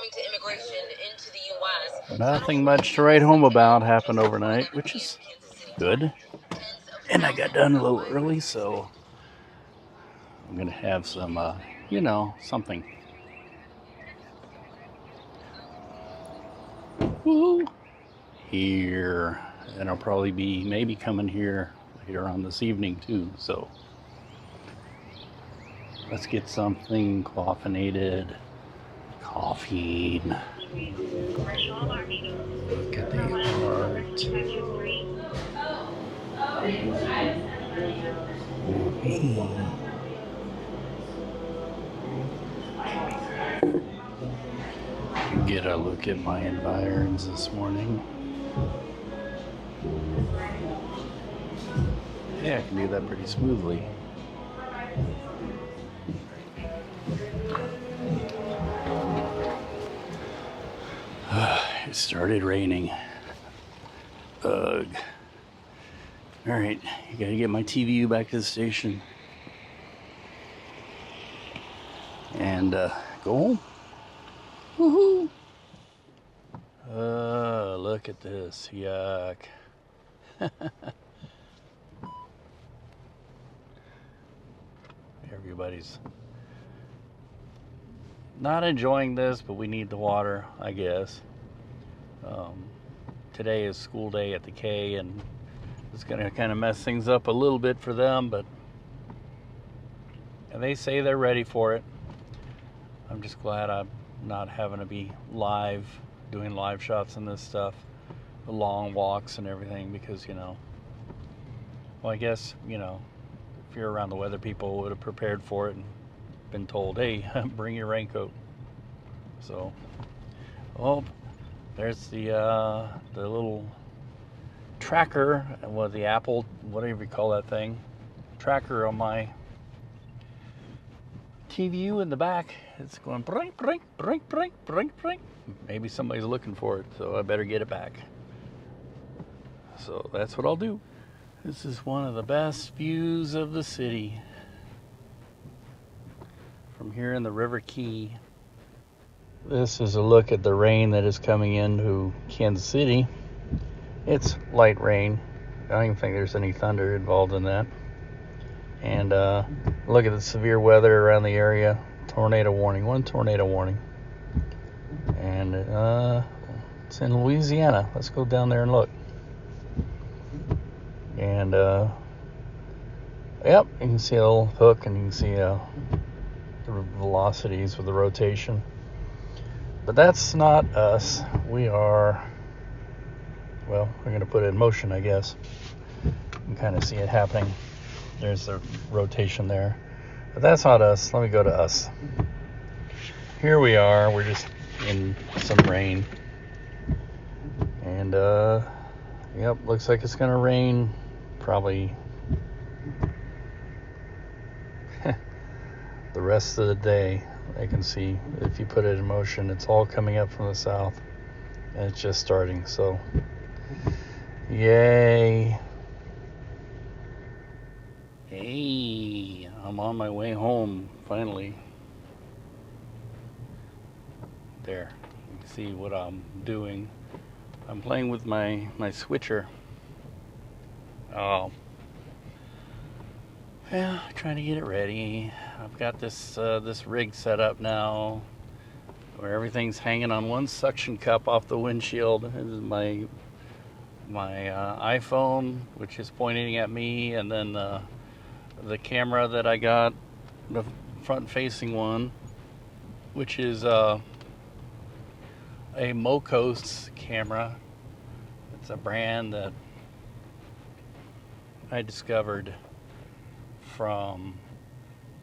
coming to immigration into the U.S. Nothing much to write home about happened overnight, which is good. And I got done a little early, so I'm gonna have some, something. Woo! Here, and I'll probably be maybe coming here later on this evening too. So let's get something caffeinated. Coffee. Look at the art. Get a look at my environs this morning. Yeah, I can do that pretty smoothly. It started raining. Ugh. Alright, you gotta get my TVU back to the station. And go home. Woohoo! Look at this. Yuck. Everybody's not enjoying this, but we need the water, I guess. Today is school day at the K, and it's going to kind of mess things up a little bit for them, but and they say they're ready for it. I'm just glad I'm not having to be live, doing live shots and this stuff, the long walks and everything, because, well, I guess, if you're around the weather, people would have prepared for it and been told, hey, bring your raincoat. So, there's the little tracker, the Apple, whatever you call that thing, tracker on my TVU in the back. It's going brink, brink, brink, brink, brink, brink. Maybe somebody's looking for it, so I better get it back. So that's what I'll do. This is one of the best views of the city from here in the River Key. This is a look at the rain that is coming into Kansas City. It's light rain. I don't even think there's any thunder involved in that. And look at the severe weather around the area. Tornado warning. One tornado warning. And it's in Louisiana. Let's go down there and look. And yep, you can see a little hook, and you can see the velocities with the rotation. But that's not us. We are, well, we're going to put it in motion, I guess. You can kind of see it happening. There's the rotation there. But that's not us. Let me go to us. Here we are. We're just in some rain. And, yep, looks like it's going to rain probably the rest of the day. I can see if you put it in motion, it's all coming up from the south, and it's just starting. So yay. Hey, I'm on my way home finally. There, you can see what I'm doing. I'm playing with my switcher. Oh, yeah, trying to get it ready. I've got this rig set up now, where everything's hanging on one suction cup off the windshield. This is my iPhone, which is pointing at me, and then the camera that I got, the front-facing one, which is a Mocos camera. It's a brand that I discovered from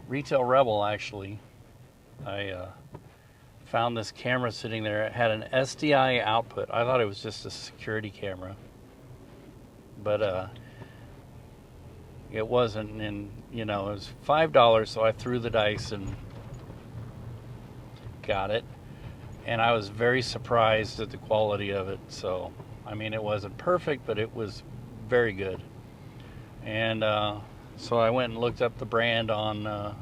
Retail Rebel, actually. I found this camera sitting there. It had an SDI output. I thought it was just a security camera, but it wasn't. And it was $5, so I threw the dice and got it. And I was very surprised at the quality of it. So, I mean, it wasn't perfect, but it was very good. And so I went and looked up the brand on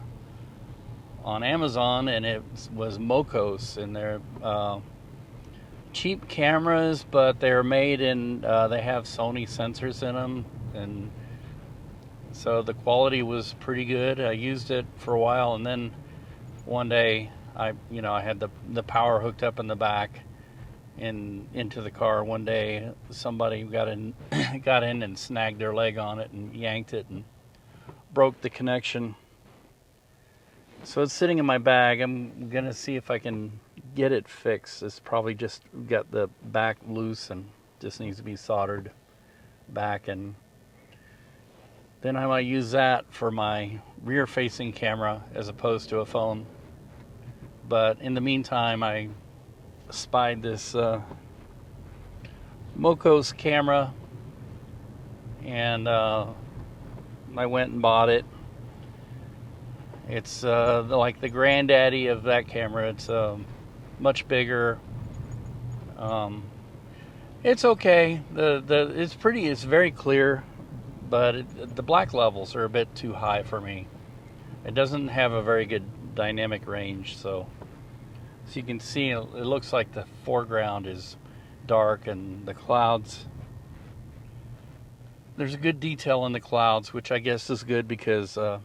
on Amazon, and it was Mocos, and they're cheap cameras, but they're made in, they have Sony sensors in them, and so the quality was pretty good. I used it for a while, and then one day I had the power hooked up in the back and into the car. One day somebody got in and snagged their leg on it and yanked it and broke the connection. So it's sitting in my bag. I'm gonna see if I can get it fixed. It's probably just got the back loose and just needs to be soldered back, and then I might use that for my rear facing camera as opposed to a phone. But in the meantime, I spied this Mocos camera, and I went and bought it. It's like the granddaddy of that camera. It's much bigger. It's okay. It's very clear, but the black levels are a bit too high for me. It doesn't have a very good dynamic range, so you can see it looks like the foreground is dark and the clouds. There's a good detail in the clouds, which I guess is good because I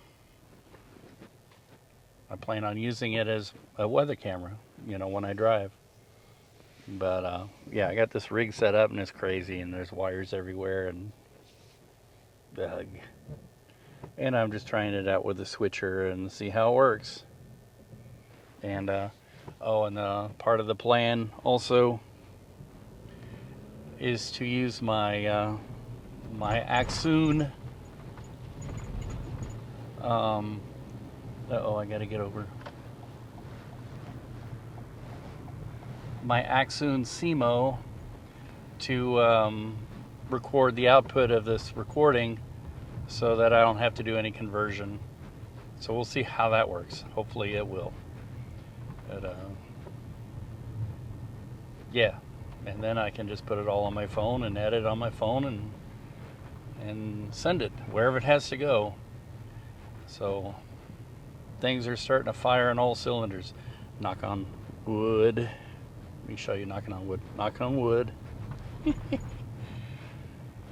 plan on using it as a weather camera, when I drive. But yeah, I got this rig set up and it's crazy, and there's wires everywhere, and and I'm just trying it out with the switcher and see how it works. And part of the plan also is to use my my Acsoon. I gotta get over. My Acsoon Seemo to record the output of this recording so that I don't have to do any conversion. So we'll see how that works. Hopefully it will. But yeah, and then I can just put it all on my phone and edit on my phone and send it wherever it has to go. So things are starting to fire on all cylinders. Knock on wood. Let me show you knocking on wood. Knock on wood.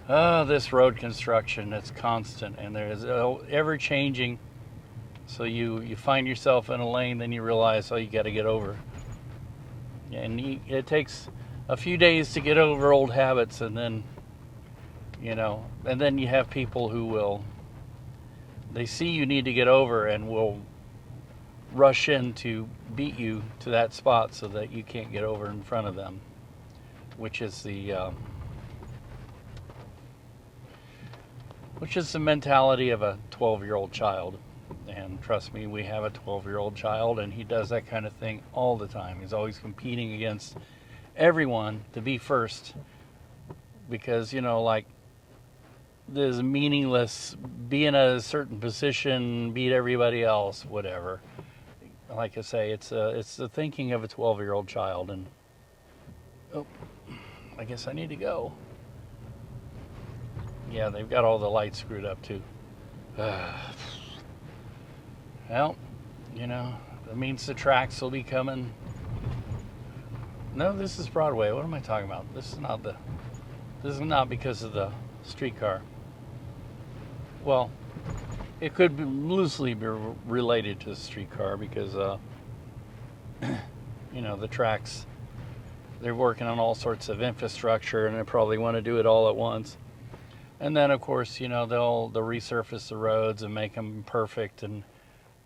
Oh, this road construction, it's constant, and there's ever changing. So you find yourself in a lane, then you realize, you got to get over. And it takes a few days to get over old habits, and then, and then you have people who they see you need to get over and will rush in to beat you to that spot so that you can't get over in front of them, which is the mentality of a 12-year-old child. And trust me, we have a 12-year-old child, and he does that kind of thing all the time. He's always competing against everyone to be first, because there's meaningless, be in a certain position, beat everybody else, whatever. Like I say, it's the thinking of a 12-year-old child. And I guess I need to go. Yeah, they've got all the lights screwed up too. Well, that means the tracks will be coming. No, this is Broadway. What am I talking about? This is not because of the streetcar. Well, it could loosely be related to the streetcar because, the tracks, they're working on all sorts of infrastructure, and they probably want to do it all at once. And then, of course, they'll resurface the roads and make them perfect and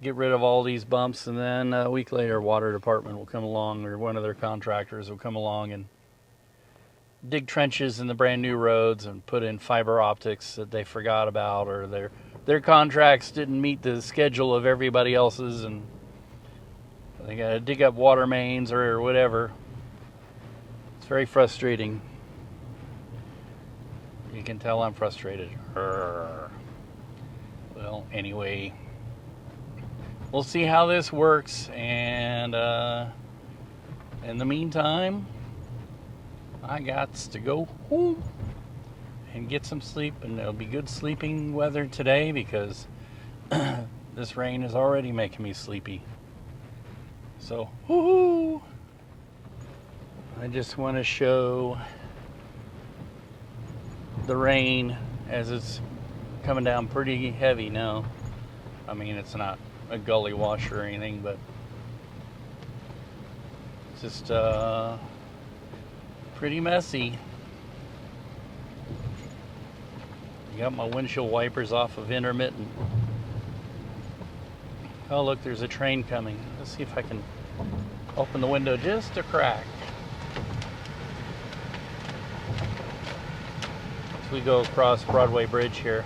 get rid of all these bumps. And then a week later, water department will come along, or one of their contractors will come along and dig trenches in the brand new roads and put in fiber optics that they forgot about, or their contracts didn't meet the schedule of everybody else's, and they got to dig up water mains or whatever. It's very frustrating. You can tell I'm frustrated. Well, anyway, we'll see how this works, and in the meantime, I got to go home and get some sleep, and it'll be good sleeping weather today because this rain is already making me sleepy. So, woohoo! I just want to show the rain as it's coming down pretty heavy now. I mean, it's not a gully washer or anything, but it's just pretty messy. I got my windshield wipers off of intermittent. Oh, look, there's a train coming. Let's see if I can open the window just a crack. As we go across Broadway Bridge here.